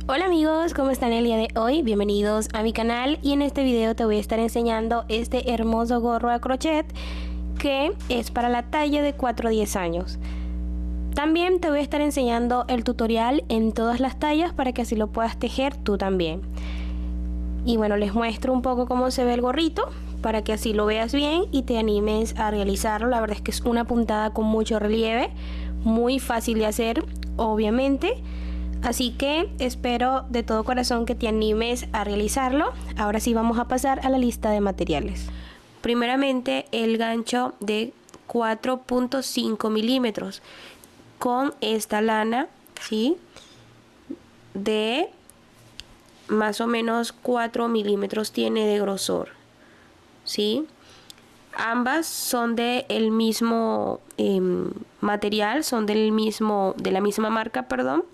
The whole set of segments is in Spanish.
Hola amigos, ¿cómo están el día de hoy? Bienvenidos a mi canal y en este video te voy a estar enseñando este hermoso gorro a crochet que es para la talla de 4 a 10 años. También te voy a estar enseñando el tutorial en todas las tallas para que así lo puedas tejer tú también. Y bueno, les muestro un poco cómo se ve el gorrito para que así lo veas bien y te animes a realizarlo. La verdad es que es una puntada con mucho relieve, muy fácil de hacer, obviamente. Así que espero de todo corazón que te animes a realizarlo. Ahora sí vamos a pasar a la lista de materiales. Primeramente el gancho de 4.5 milímetros con esta lana, ¿sí? De más o menos 4 milímetros tiene de grosor, ¿sí? Ambas son del mismo material, son de la misma marca, perdón.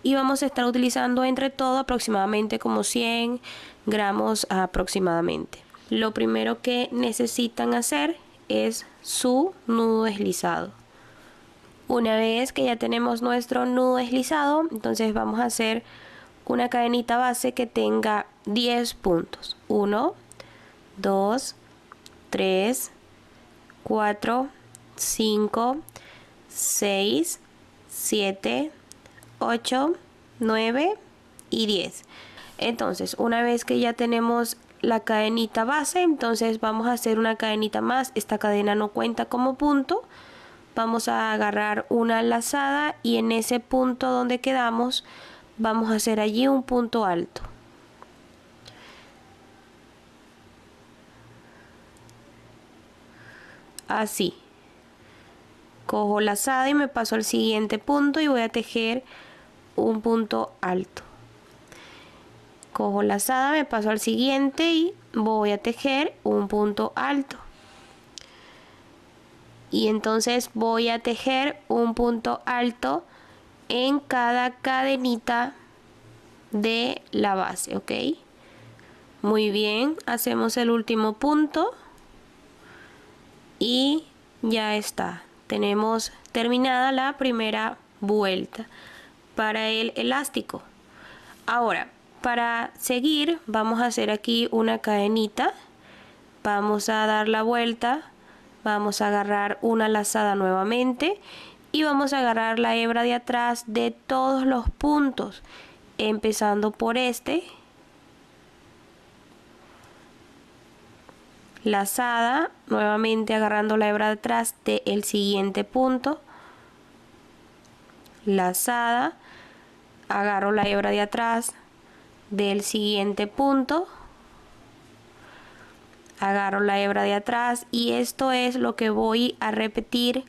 Y vamos a estar utilizando entre todo aproximadamente como 100 gramos aproximadamente. Lo primero que necesitan hacer es su nudo deslizado. Una vez que ya tenemos nuestro nudo deslizado, entonces vamos a hacer una cadenita base que tenga 10 puntos. 1, 2, 3, 4, 5, 6, 7, 8, 9 y 10. Entonces, una vez que ya tenemos la cadenita base, entonces vamos a hacer una cadenita más. Esta cadena no cuenta como punto. Vamos a agarrar una lazada y en ese punto donde quedamos vamos a hacer allí un punto alto. Así. Cojo lazada y me paso al siguiente punto y voy a tejer un punto alto. Cojo lazada, me paso al siguiente y voy a tejer un punto alto. Y entonces voy a tejer un punto alto en cada cadenita de la base, ¿ok? Muy bien, hacemos el último punto y ya está. Tenemos terminada la primera vuelta para el elástico. Ahora, para seguir vamos a hacer aquí una cadenita, vamos a dar la vuelta, vamos a agarrar una lazada nuevamente y vamos a agarrar la hebra de atrás de todos los puntos, empezando por este, lazada, nuevamente agarrando la hebra de atrás del siguiente punto, lazada, agarro la hebra de atrás del siguiente punto, agarro la hebra de atrás y esto es lo que voy a repetir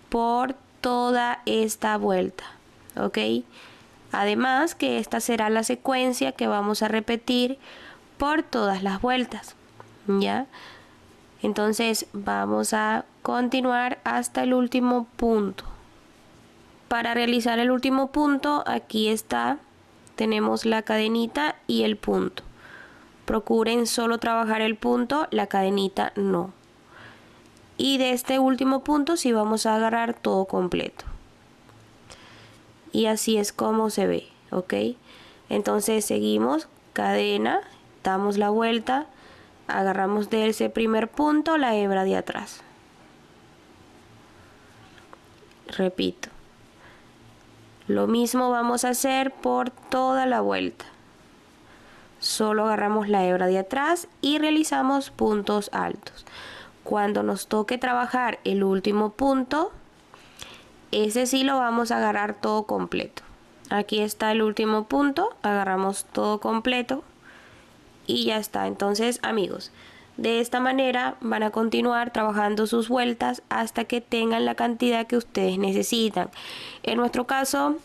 por toda esta vuelta, ¿ok? Además que esta será la secuencia que vamos a repetir por todas las vueltas, ¿ya? Entonces vamos a continuar hasta el último punto. Para realizar el último punto, aquí está, tenemos la cadenita y el punto. Procuren solo trabajar el punto, la cadenita no. Y de este último punto sí vamos a agarrar todo completo. Y así es como se ve, ¿ok? Entonces seguimos, cadena, damos la vuelta, agarramos de ese primer punto la hebra de atrás. Repito. Lo mismo vamos a hacer por toda la vuelta. Solo agarramos la hebra de atrás y realizamos puntos altos. Cuando nos toque trabajar el último punto, ese sí lo vamos a agarrar todo completo. Aquí está el último punto, agarramos todo completo y ya está. Entonces, amigos, de esta manera van a continuar trabajando sus vueltas hasta que tengan la cantidad que ustedes necesitan. En nuestro caso,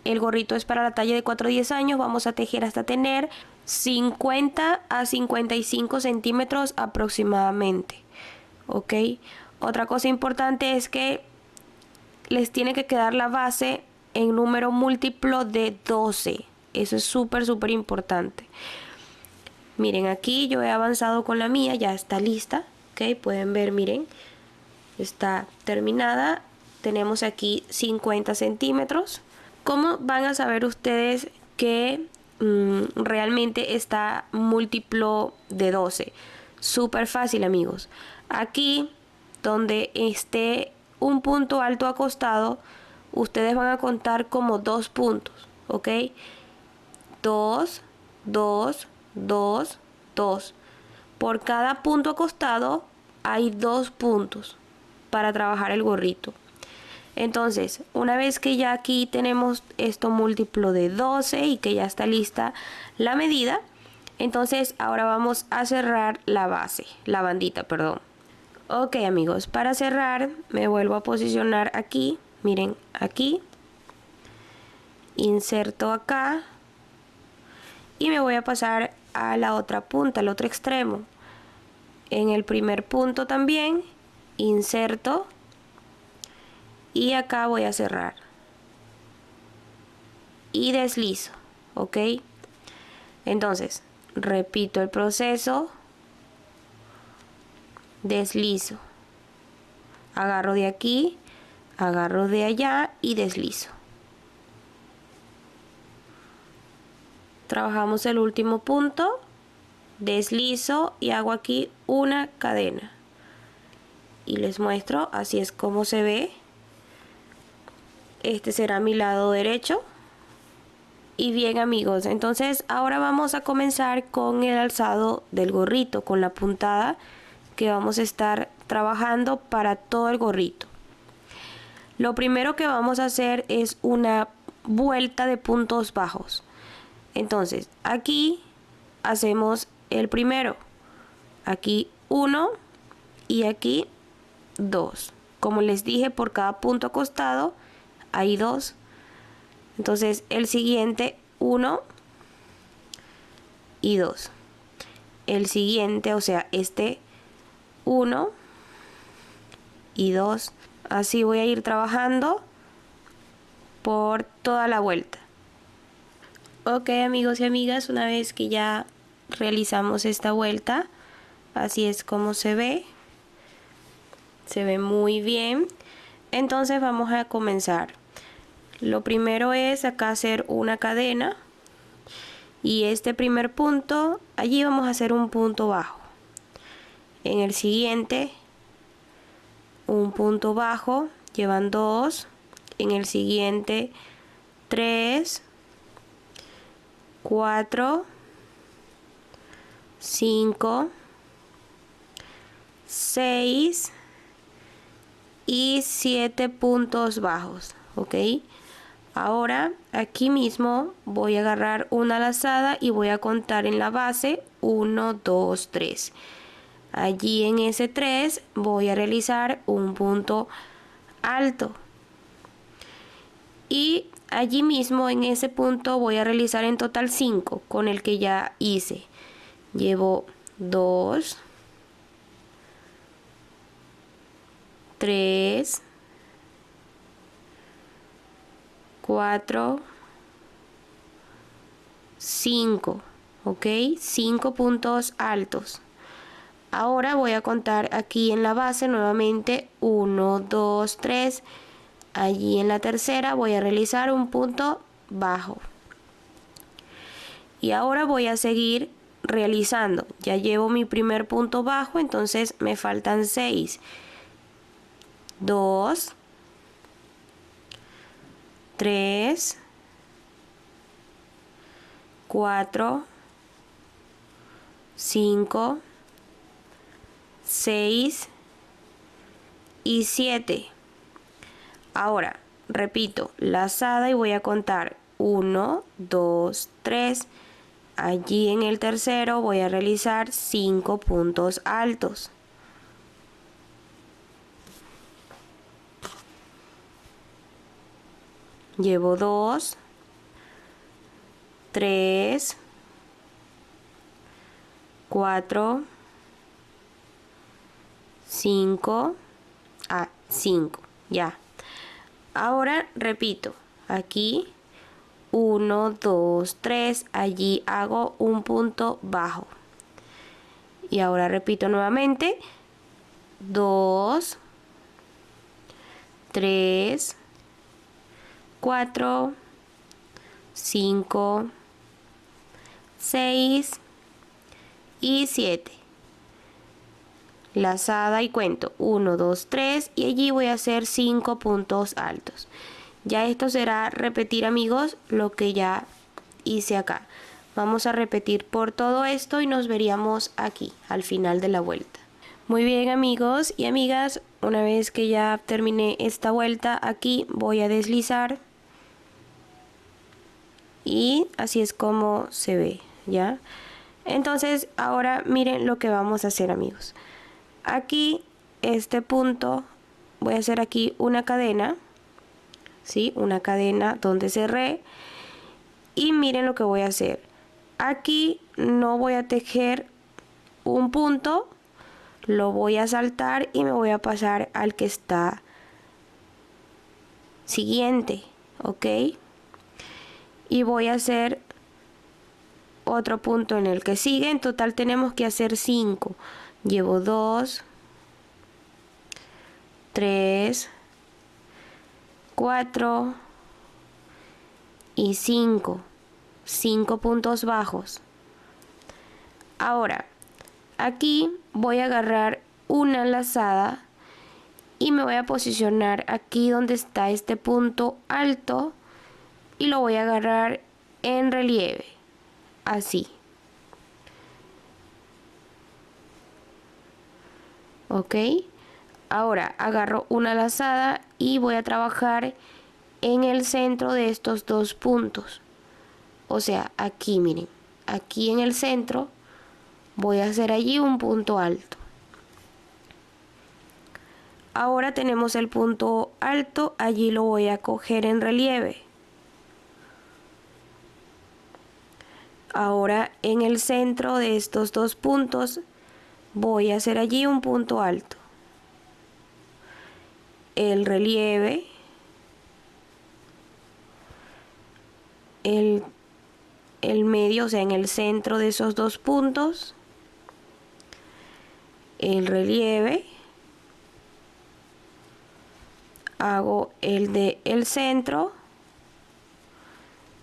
el gorrito es para la talla de 4 a 10 años. Vamos a tejer hasta tener 50 a 55 centímetros aproximadamente, ¿ok? Otra cosa importante es que les tiene que quedar la base en número múltiplo de 12. Eso es súper importante. Miren, aquí yo he avanzado con la mía, ya está lista, ¿ok? Pueden ver, miren, está terminada. Tenemos aquí 50 centímetros. ¿Cómo van a saber ustedes que realmente está múltiplo de 12? Súper fácil, amigos. Aquí donde esté un punto alto acostado, ustedes van a contar como 2 puntos, ¿ok? 2, 2, 2, 2. Por cada punto acostado hay 2 puntos para trabajar el gorrito. Entonces, una vez que ya aquí tenemos esto múltiplo de 12 y que ya está lista la medida, entonces ahora vamos a cerrar la base, la bandita, perdón. Ok, amigos, para cerrar me vuelvo a posicionar aquí, miren, aquí, inserto acá y me voy a pasar a la otra punta, al otro extremo. En el primer punto también inserto y acá voy a cerrar y deslizo, ok. Entonces repito el proceso, deslizo, agarro de aquí, agarro de allá y deslizo. Trabajamos el último punto, deslizo y hago aquí una cadena y les muestro, así es como se ve. Este será mi lado derecho. Y bien, amigos, entonces ahora vamos a comenzar con el alzado del gorrito, con la puntada que vamos a estar trabajando para todo el gorrito. Lo primero que vamos a hacer es una vuelta de puntos bajos. Entonces aquí hacemos el primero, aquí 1 y aquí 2. Como les dije, por cada punto acostado hay 2. Entonces el siguiente 1 y 2. El siguiente, o sea, este 1 y 2. Así voy a ir trabajando por toda la vuelta. Ok, amigos y amigas, una vez que ya realizamos esta vuelta, así es como se ve. Se ve muy bien. Entonces vamos a comenzar. Lo primero es acá hacer una cadena y este primer punto, allí vamos a hacer un punto bajo. En el siguiente, un punto bajo, llevan 2. En el siguiente, 3, 4, 5, 6 y 7 puntos bajos, ¿ok? Ahora aquí mismo voy a agarrar una lazada y voy a contar en la base 1, 2, 3. Allí en ese 3 voy a realizar un punto alto. Y allí mismo en ese punto voy a realizar en total 5 con el que ya hice. Llevo 2, 3, 4, 5, ok, 5 puntos altos. Ahora voy a contar aquí en la base nuevamente 1, 2, 3. Allí en la tercera voy a realizar un punto bajo. Y ahora voy a seguir realizando. Ya llevo mi primer punto bajo, entonces me faltan 6. 2, 3, 4, 5, 6 y 7. Ahora repito, lazada y voy a contar 1, 2, 3. Allí en el tercero voy a realizar 5 puntos altos. Llevo 2, 3, 4, 5, 5, ya. Ahora repito, aquí 1, 2, 3, allí hago un punto bajo. Y ahora repito nuevamente, 2, 3, 4, 5, 6 y 7. Lazada y cuento 1, 2, 3 y allí voy a hacer 5 puntos altos. Ya esto será repetir, amigos, lo que ya hice acá. Vamos a repetir por todo esto y nos veríamos aquí al final de la vuelta. Muy bien, amigos y amigas, una vez que ya terminé esta vuelta, aquí voy a deslizar y así es como se ve, ¿ya? Entonces ahora miren lo que vamos a hacer, amigos. Aquí este punto voy a hacer aquí una cadena, ¿sí? Una cadena donde cerré y miren lo que voy a hacer. Aquí no voy a tejer un punto, lo voy a saltar y me voy a pasar al que está siguiente, ¿ok? Y voy a hacer otro punto en el que sigue. En total tenemos que hacer 5. Llevo 2, 3, 4 y 5. 5 puntos bajos. Ahora, aquí voy a agarrar una lazada y me voy a posicionar aquí donde está este punto alto y lo voy a agarrar en relieve, así. Ok, ahora agarro una lazada y voy a trabajar en el centro de estos dos puntos. O sea, aquí miren, aquí en el centro voy a hacer allí un punto alto. Ahora tenemos el punto alto, allí lo voy a coger en relieve. Ahora en el centro de estos dos puntos voy a hacer allí un punto alto. El relieve, el medio, o sea, en el centro de esos dos puntos, el relieve, hago el de el centro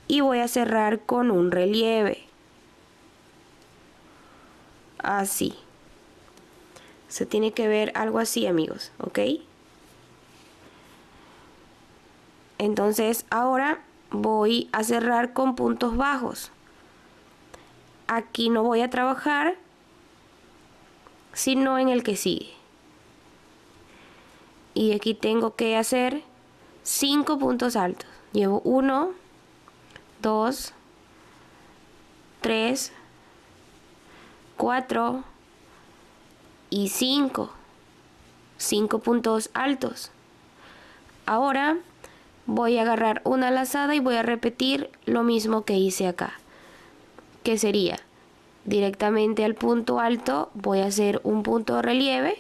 y voy a cerrar con un relieve, así. Se tiene que ver algo así, amigos, ¿ok? Entonces ahora voy a cerrar con puntos bajos. Aquí no voy a trabajar, sino en el que sigue. Y aquí tengo que hacer 5 puntos altos. Llevo 1, 2, 3, 4 y 5. 5 puntos altos. Ahora voy a agarrar una lazada y voy a repetir lo mismo que hice acá, que sería directamente al punto alto voy a hacer un punto de relieve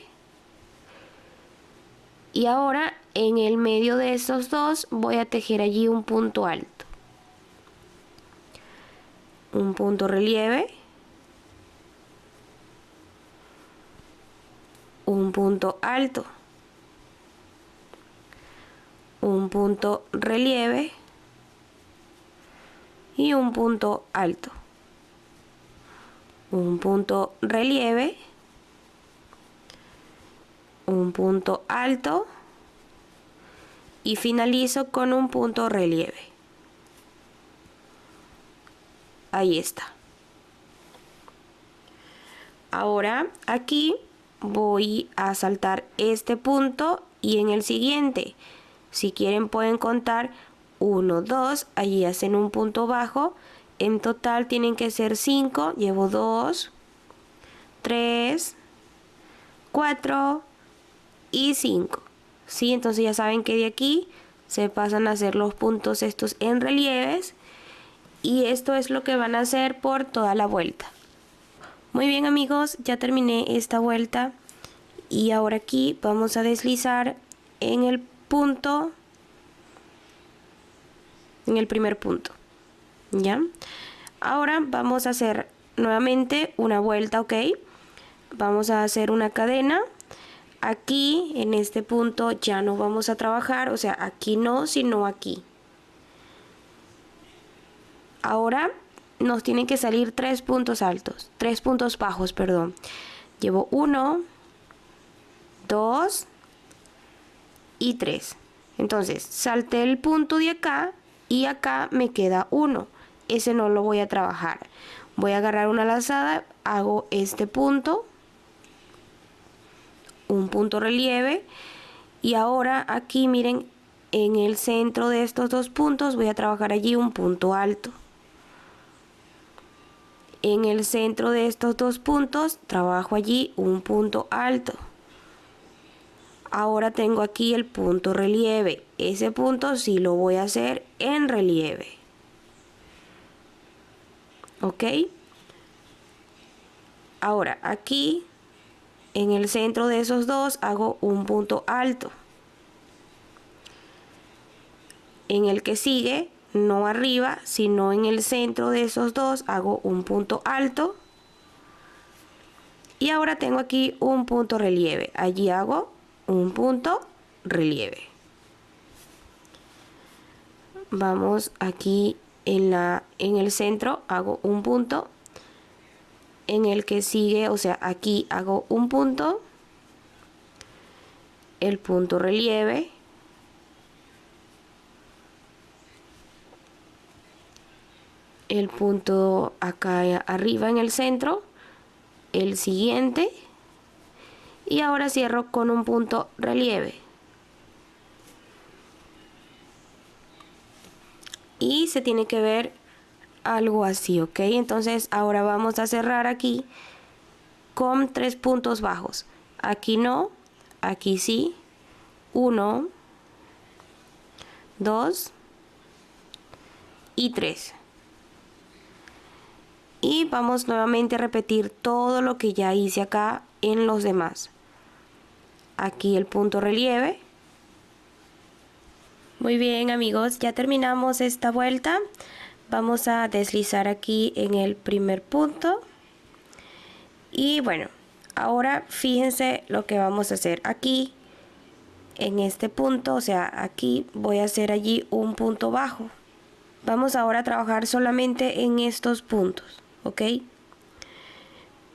y ahora en el medio de esos dos voy a tejer allí un punto alto, un punto relieve, un punto alto, un punto relieve y un punto alto, un punto relieve, un punto alto y finalizo con un punto relieve. Ahí está. Ahora aquí voy a saltar este punto y en el siguiente, si quieren pueden contar 1, 2, allí hacen un punto bajo. En total tienen que ser 5, llevo 2, 3, 4 y 5. ¿Sí? Entonces ya saben que de aquí se pasan a hacer los puntos estos en relieves y esto es lo que van a hacer por toda la vuelta. Muy bien, amigos, ya terminé esta vuelta y ahora aquí vamos a deslizar en el punto, en el primer punto. ¿Ya? Ahora vamos a hacer nuevamente una vuelta, ¿ok? Vamos a hacer una cadena. Aquí, en este punto, ya no vamos a trabajar, o sea, aquí no, sino aquí. Ahora nos tienen que salir 3 puntos altos, 3 puntos bajos, perdón. Llevo 1, 2 y 3. Entonces salté el punto de acá y acá me queda 1. Ese no lo voy a trabajar. Voy a agarrar una lazada, hago este punto, un punto relieve, y ahora aquí miren, en el centro de estos dos puntos voy a trabajar allí un punto alto. En el centro de estos dos puntos trabajo allí un punto alto. Ahora tengo aquí el punto relieve. Ese punto sí lo voy a hacer en relieve. ¿Ok? Ahora aquí en el centro de esos dos hago un punto alto. En el que sigue, no arriba, sino en el centro de esos dos hago un punto alto. Y ahora tengo aquí un punto relieve. Allí hago un punto relieve. Vamos aquí en el centro hago un punto. En el que sigue, o sea, aquí hago un punto, el punto relieve, el punto acá arriba en el centro, el siguiente, y ahora cierro con un punto relieve. Y se tiene que ver algo así, ¿ok? Entonces ahora vamos a cerrar aquí con 3 puntos bajos. Aquí no, aquí sí. 1, 2 y 3. Y vamos nuevamente a repetir todo lo que ya hice acá en los demás. Aquí el punto relieve. Muy bien, amigos, ya terminamos esta vuelta. Vamos a deslizar aquí en el primer punto. Y bueno, ahora fíjense lo que vamos a hacer aquí en este punto, o sea, aquí voy a hacer allí un punto bajo. Vamos ahora a trabajar solamente en estos puntos, ¿ok?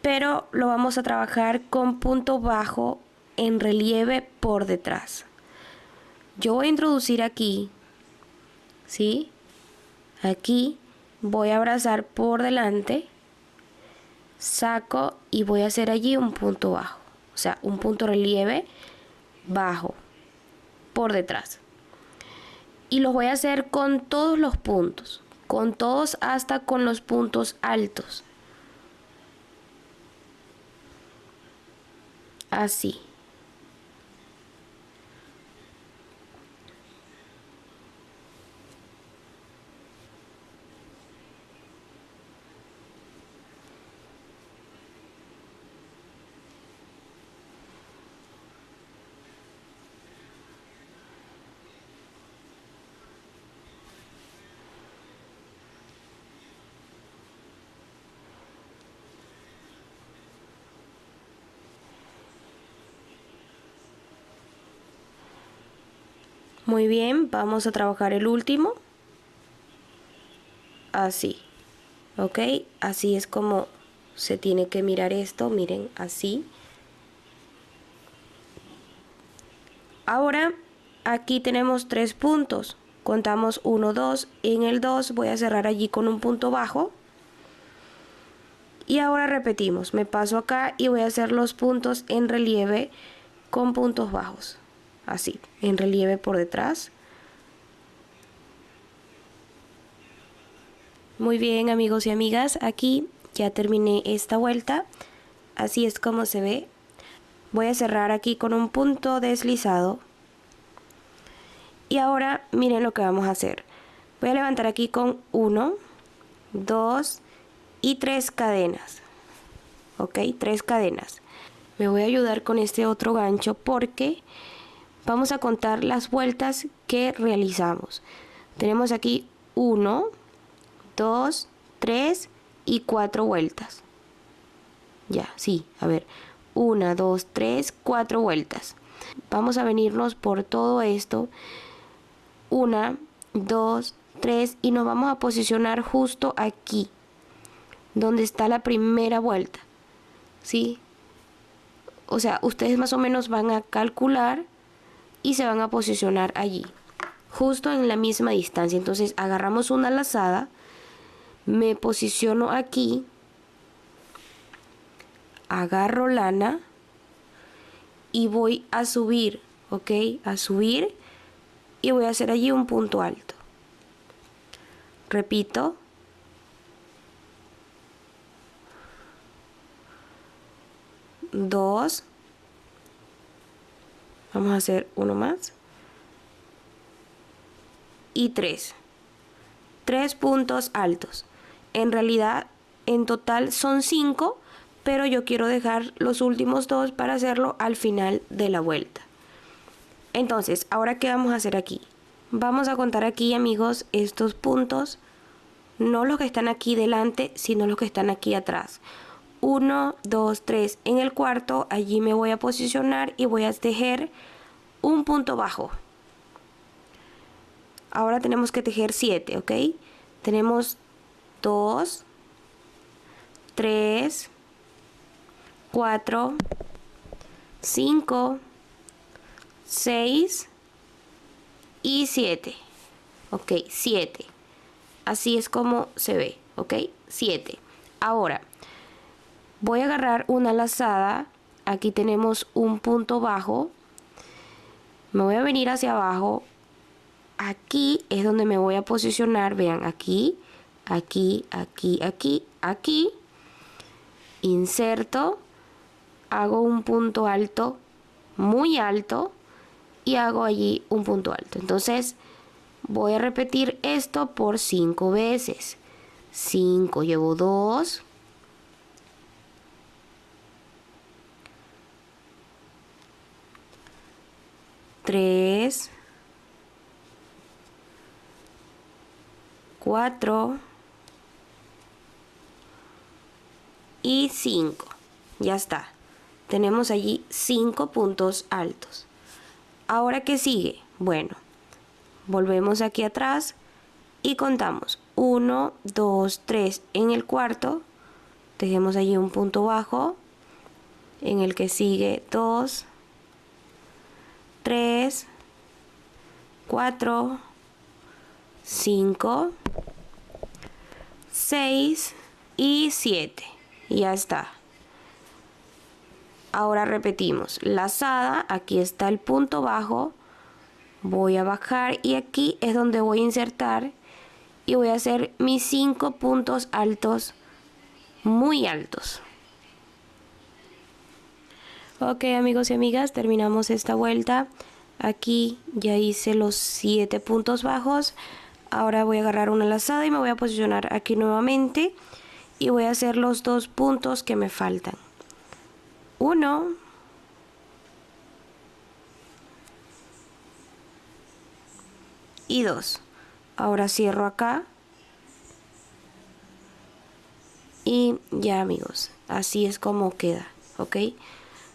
Pero lo vamos a trabajar con punto bajo en relieve por detrás. Yo voy a introducir aquí, ¿sí? Aquí voy a abrazar por delante, saco y voy a hacer allí un punto bajo, o sea, un punto relieve bajo por detrás. Y los voy a hacer con todos los puntos, con todos hasta con los puntos altos. Así. Muy bien, vamos a trabajar el último. Así. ¿Ok? Así es como se tiene que mirar esto. Miren, así. Ahora, aquí tenemos 3 puntos. Contamos 1, 2. En el 2 voy a cerrar allí con un punto bajo. Y ahora repetimos. Me paso acá y voy a hacer los puntos en relieve con puntos bajos. Así, en relieve por detrás. Muy bien, amigos y amigas, aquí ya terminé esta vuelta. Así es como se ve. Voy a cerrar aquí con un punto deslizado. Y ahora miren lo que vamos a hacer. Voy a levantar aquí con 1, 2 y 3 cadenas. Ok, 3 cadenas. Me voy a ayudar con este otro gancho porque vamos a contar las vueltas que realizamos. Tenemos aquí 1, 2, 3 y 4 vueltas. Ya, sí, a ver. 1, 2, 3, 4 vueltas. Vamos a venirnos por todo esto. 1, 2, 3 y nos vamos a posicionar justo aquí, donde está la primera vuelta, ¿sí? O sea, ustedes más o menos van a calcular y se van a posicionar allí, justo en la misma distancia. Entonces agarramos una lazada, me posiciono aquí, agarro lana y voy a subir, ¿ok? A subir y voy a hacer allí un punto alto. Repito. Dos. Vamos a hacer uno más. Y 3. 3 puntos altos. En realidad, en total son 5, pero yo quiero dejar los últimos 2 para hacerlo al final de la vuelta. Entonces, ahora ¿qué vamos a hacer aquí? Vamos a contar aquí, amigos, estos puntos, no los que están aquí delante, sino los que están aquí atrás. 1, 2, 3. En el cuarto, allí me voy a posicionar y voy a tejer un punto bajo. Ahora tenemos que tejer 7, ¿ok? Tenemos 2, 3, 4, 5, 6 y 7. Ok, 7. Así es como se ve, ¿ok? 7. Ahora, voy a agarrar una lazada. Aquí tenemos un punto bajo. Me voy a venir hacia abajo. Aquí es donde me voy a posicionar. Vean, aquí, aquí, aquí, aquí, aquí. Inserto. Hago un punto alto, muy alto. Y hago allí un punto alto. Entonces voy a repetir esto por 5 veces. 5, llevo 2. 3, 4 y 5. Ya está. Tenemos allí 5 puntos altos. Ahora, ¿qué sigue? Bueno, volvemos aquí atrás y contamos 1, 2, 3. En el cuarto tejemos allí un punto bajo. En el que sigue 2, 3, 4, 5, 6 y 7. Ya está. Ahora repetimos, lazada, aquí está el punto bajo, voy a bajar y aquí es donde voy a insertar y voy a hacer mis 5 puntos altos, muy altos. Ok, amigos y amigas, terminamos esta vuelta. Aquí ya hice los 7 puntos bajos. Ahora voy a agarrar una lazada y me voy a posicionar aquí nuevamente y voy a hacer los 2 puntos que me faltan. 1 y 2. Ahora cierro acá y ya, amigos, así es como queda, ¿ok?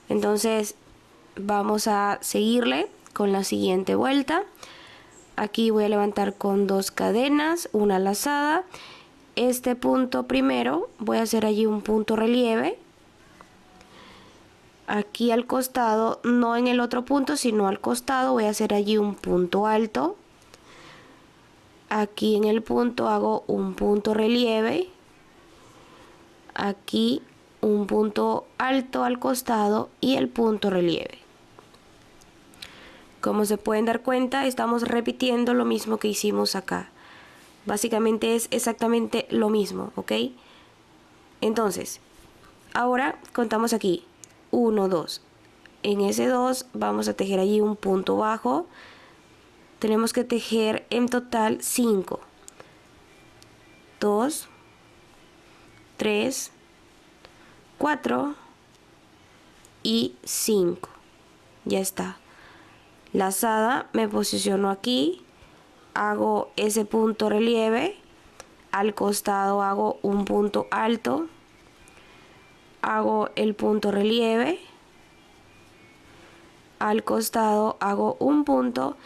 Entonces vamos a seguirle con la siguiente vuelta. Aquí voy a levantar con 2 cadenas, una lazada. Este punto primero voy a hacer allí un punto relieve. Aquí al costado, no en el otro punto, sino al costado, voy a hacer allí un punto alto. Aquí en el punto hago un punto relieve. Aquí un punto alto al costado y el punto relieve. Como se pueden dar cuenta, estamos repitiendo lo mismo que hicimos acá. Básicamente es exactamente lo mismo, ¿ok? Entonces, ahora contamos aquí. 1, 2. En ese 2 vamos a tejer allí un punto bajo. Tenemos que tejer en total 5. 2, 3, 4 y 5. Ya está. Lazada, me posiciono aquí, hago ese punto relieve, al costado hago un punto alto, hago el punto relieve, al costado hago un punto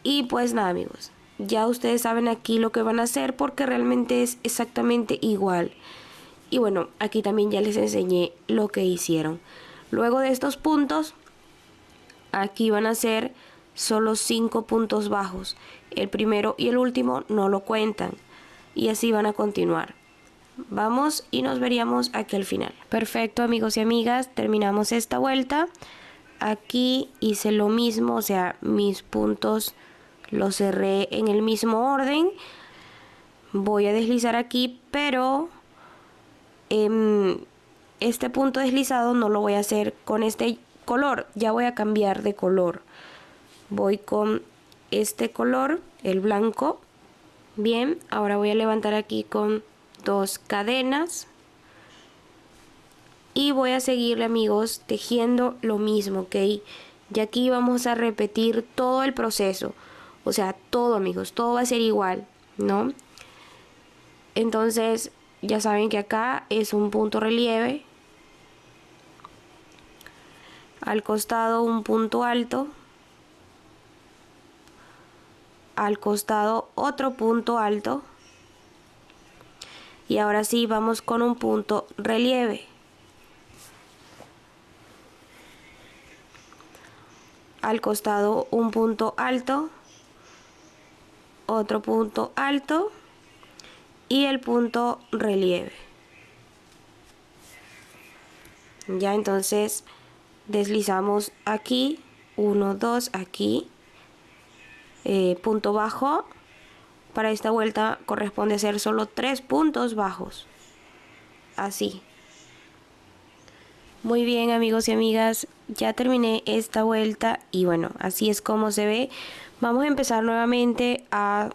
y pues nada, amigos, ya ustedes saben aquí lo que van a hacer porque realmente es exactamente igual. Y bueno, aquí también ya les enseñé lo que hicieron. Luego de estos puntos, aquí van a ser solo 5 puntos bajos. El primero y el último no lo cuentan. Y así van a continuar. Vamos y nos veríamos aquí al final. Perfecto, amigos y amigas, terminamos esta vuelta. Aquí hice lo mismo, o sea, mis puntos los cerré en el mismo orden. Voy a deslizar aquí, pero este punto deslizado no lo voy a hacer con este color, ya voy a cambiar de color. Voy con este color, el blanco. Bien, ahora voy a levantar aquí con 2 cadenas y voy a seguirle, amigos, tejiendo lo mismo, ¿ok? Y aquí vamos a repetir todo el proceso, o sea, todo, amigos, todo va a ser igual, ¿no? Entonces ya saben que acá es un punto relieve, al costado un punto alto, al costado otro punto alto, y ahora sí vamos con un punto relieve. Al costado un punto alto, otro punto alto y el punto relieve. Ya, entonces deslizamos aquí, 1, 2, aquí, punto bajo. Para esta vuelta corresponde hacer solo 3 puntos bajos, así. Muy bien, amigos y amigas, ya terminé esta vuelta y bueno, así es como se ve. Vamos a empezar nuevamente a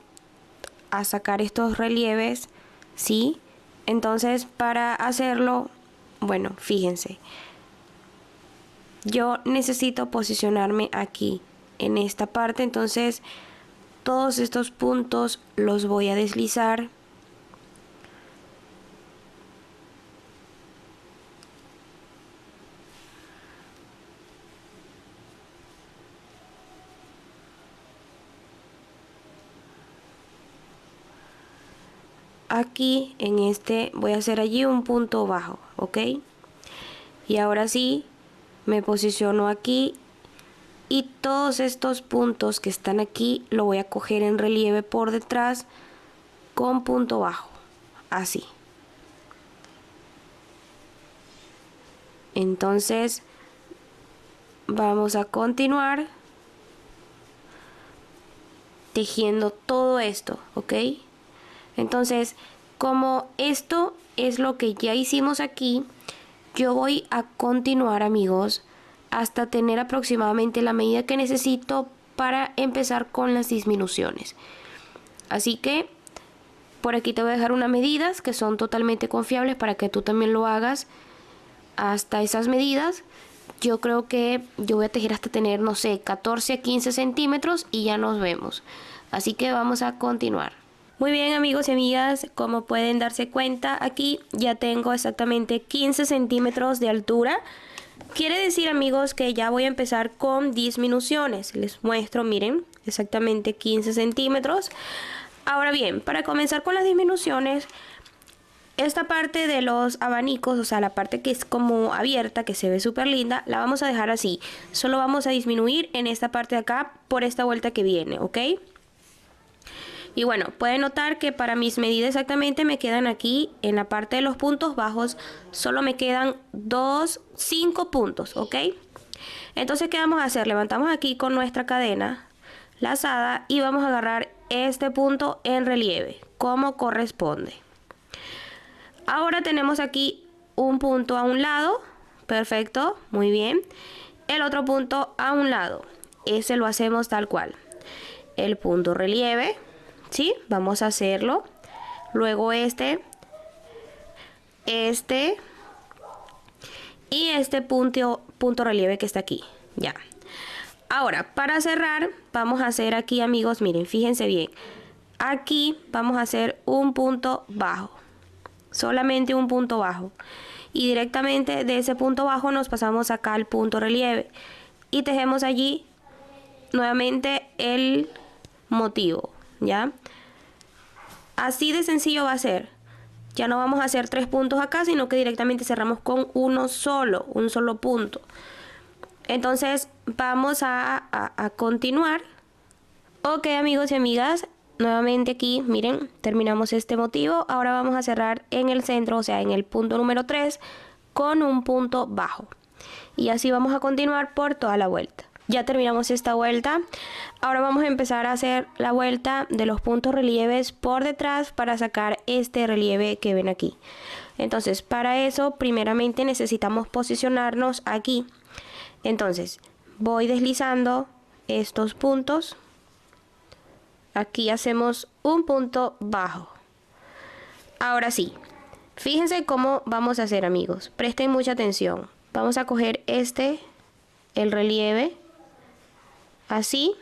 sacar estos relieves, ¿sí? Entonces, para hacerlo, bueno, fíjense, yo necesito posicionarme aquí en esta parte, entonces todos estos puntos los voy a deslizar. Aquí en este voy a hacer allí un punto bajo, ¿ok? Y ahora sí me posiciono aquí y todos estos puntos que están aquí lo voy a coger en relieve por detrás con punto bajo, así. Entonces vamos a continuar tejiendo todo esto, ¿ok? Entonces, como esto es lo que ya hicimos aquí, yo voy a continuar, amigos, hasta tener aproximadamente la medida que necesito para empezar con las disminuciones. Así que por aquí te voy a dejar unas medidas que son totalmente confiables para que tú también lo hagas hasta esas medidas. Yo creo que yo voy a tejer hasta tener, no sé, 14 a 15 centímetros y ya nos vemos. Así que vamos a continuar. Muy bien, amigos y amigas, como pueden darse cuenta, aquí ya tengo exactamente 15 centímetros de altura. Quiere decir, amigos, que ya voy a empezar con disminuciones. Les muestro, miren, exactamente 15 centímetros. Ahora bien, para comenzar con las disminuciones, esta parte de los abanicos, o sea, la parte que es como abierta, que se ve súper linda, la vamos a dejar así. Solo vamos a disminuir en esta parte de acá por esta vuelta que viene, ¿ok? Y bueno, pueden notar que para mis medidas exactamente me quedan aquí en la parte de los puntos bajos, solo me quedan 5 puntos, ¿ok? Entonces, ¿qué vamos a hacer? Levantamos aquí con nuestra cadena lazada y vamos a agarrar este punto en relieve, como corresponde. Ahora tenemos aquí un punto a un lado, perfecto, muy bien. El otro punto a un lado, ese lo hacemos tal cual. El punto relieve, ¿sí? Vamos a hacerlo. Luego este y este punto relieve que está aquí, ya. Ahora, para cerrar, vamos a hacer aquí, amigos, miren, fíjense bien. Aquí vamos a hacer un punto bajo, solamente un punto bajo. Y directamente de ese punto bajo nos pasamos acá al punto relieve. Y tejemos allí nuevamente el motivo, ¿ya? Así de sencillo va a ser. Ya no vamos a hacer 3 puntos acá, sino que directamente cerramos con un solo punto. Entonces vamos a continuar. Ok, amigos y amigas, nuevamente aquí, miren, terminamos este motivo. Ahora vamos a cerrar en el centro, o sea, en el punto número 3, con un punto bajo. Y así vamos a continuar por toda la vuelta. Ya terminamos esta vuelta. Ahora vamos a empezar a hacer la vuelta de los puntos relieves por detrás para sacar este relieve que ven aquí. Entonces, para eso, primeramente necesitamos posicionarnos aquí. Entonces, voy deslizando estos puntos. Aquí hacemos un punto bajo. Ahora sí, fíjense cómo vamos a hacer, amigos. Presten mucha atención. Vamos a coger el relieve, así.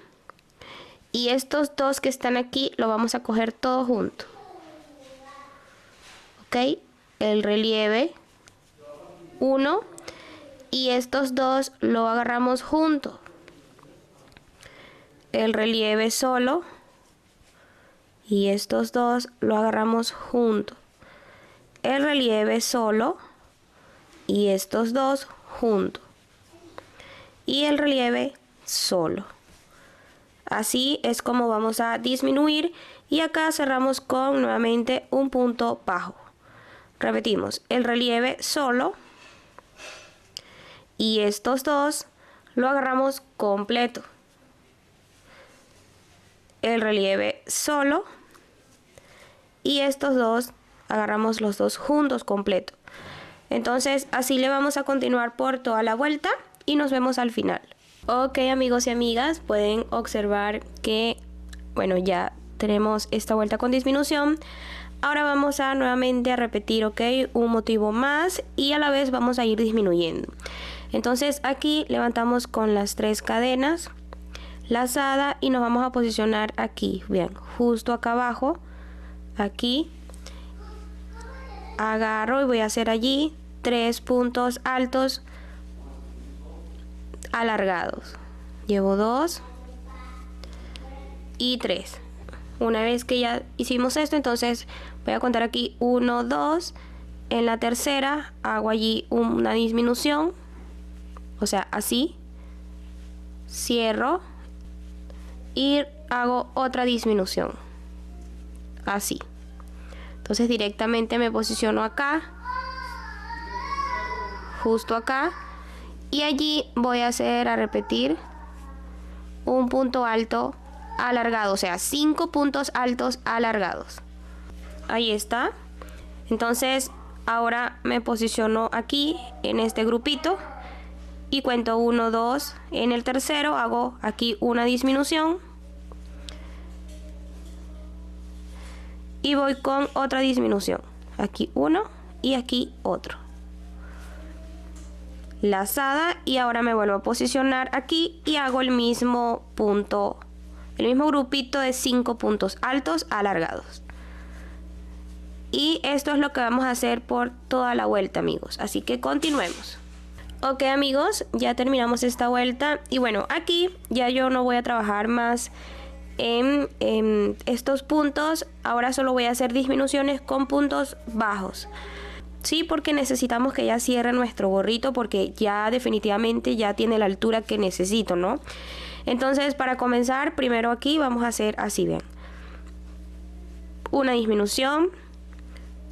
Y estos dos que están aquí lo vamos a coger todo junto. Ok, el relieve 1 y estos dos lo agarramos junto. El relieve solo y estos dos lo agarramos junto. El relieve solo y estos dos juntos. Y el relieve solo. Así es como vamos a disminuir y acá cerramos con nuevamente un punto bajo. Repetimos, el relieve solo y estos dos lo agarramos completo. El relieve solo y estos dos agarramos los dos juntos completo. Entonces así le vamos a continuar por toda la vuelta y nos vemos al final. Ok, amigos y amigas, pueden observar que, bueno, ya tenemos esta vuelta con disminución. Ahora vamos a nuevamente a repetir, ok, un motivo más y a la vez vamos a ir disminuyendo. Entonces aquí levantamos con las 3 cadenas, lazada, y nos vamos a posicionar aquí, bien, justo acá abajo, aquí. Agarro y voy a hacer allí 3 puntos altos alargados. Llevo 2 y 3. Una vez que ya hicimos esto, entonces voy a contar aquí 1, 2. En la tercera hago allí una disminución, o sea, así. Cierro y hago otra disminución, así. Entonces directamente me posiciono acá, justo acá, y allí voy a repetir un punto alto alargado, o sea, 5 puntos altos alargados. Ahí está. Entonces ahora me posiciono aquí en este grupito y cuento 1, 2. En el tercero hago aquí una disminución y voy con otra disminución, aquí uno y aquí otro, lazada, y ahora me vuelvo a posicionar aquí y hago el mismo punto, el mismo grupito de 5 puntos altos alargados. Y esto es lo que vamos a hacer por toda la vuelta, amigos, así que continuemos. Ok, amigos, ya terminamos esta vuelta y bueno, aquí ya yo no voy a trabajar más en estos puntos. Ahora solo voy a hacer disminuciones con puntos bajos. Sí, porque necesitamos que ya cierre nuestro gorrito, porque ya definitivamente ya tiene la altura que necesito, ¿no? Entonces, para comenzar, primero aquí vamos a hacer así, bien. Una disminución,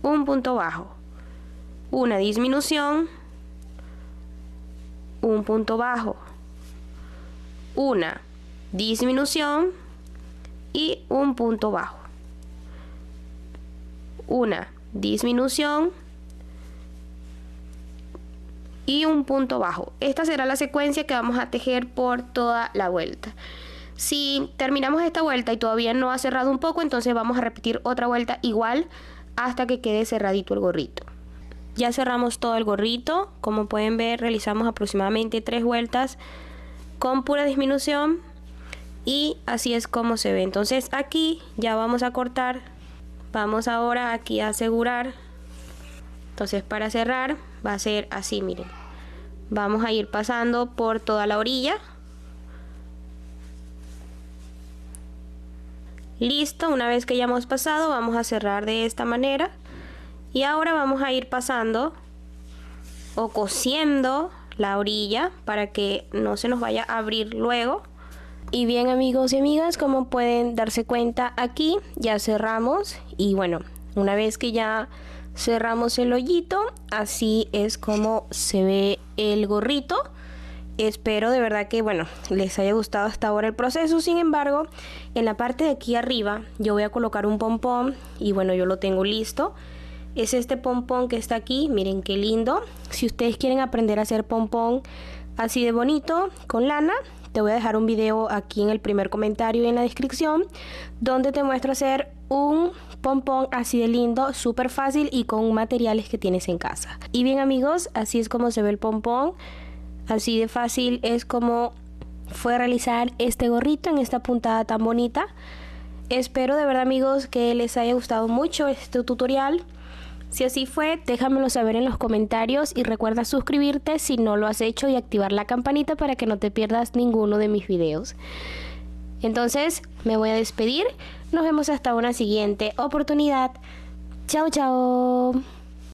un punto bajo, una disminución, un punto bajo, una disminución y un punto bajo, una disminución y un punto bajo. Esta será la secuencia que vamos a tejer por toda la vuelta. Si terminamos esta vuelta y todavía no ha cerrado un poco, entonces vamos a repetir otra vuelta igual hasta que quede cerradito el gorrito. Ya cerramos todo el gorrito. Como pueden ver, realizamos aproximadamente 3 vueltas con pura disminución y así es como se ve. Entonces aquí ya vamos a cortar. Vamos ahora aquí a asegurar. Entonces para cerrar va a ser así, miren. Vamos a ir pasando por toda la orilla Listo, una vez que ya hemos pasado, vamos a cerrar de esta manera. Y ahora vamos a ir pasando o cosiendo la orilla para que no se nos vaya a abrir luego. Y bien, amigos y amigas, como pueden darse cuenta, aquí ya cerramos. Y bueno, una vez que ya cerramos el hoyito, así es como se ve el gorrito. Espero de verdad que, bueno, les haya gustado hasta ahora el proceso. Sin embargo, en la parte de aquí arriba yo voy a colocar un pompón y bueno, yo lo tengo listo. Es este pompón que está aquí, miren qué lindo. Si ustedes quieren aprender a hacer pompón así de bonito con lana, te voy a dejar un video aquí en el primer comentario y en la descripción, donde te muestro hacer un pompón así de lindo, súper fácil y con materiales que tienes en casa. Y bien, amigos, así es como se ve el pompón. Así de fácil es como fue realizar este gorrito en esta puntada tan bonita. Espero de verdad, amigos, que les haya gustado mucho este tutorial. Si así fue, déjamelo saber en los comentarios y recuerda suscribirte si no lo has hecho y activar la campanita para que no te pierdas ninguno de mis videos. Entonces, me voy a despedir. Nos vemos hasta una siguiente oportunidad. Chao, chao.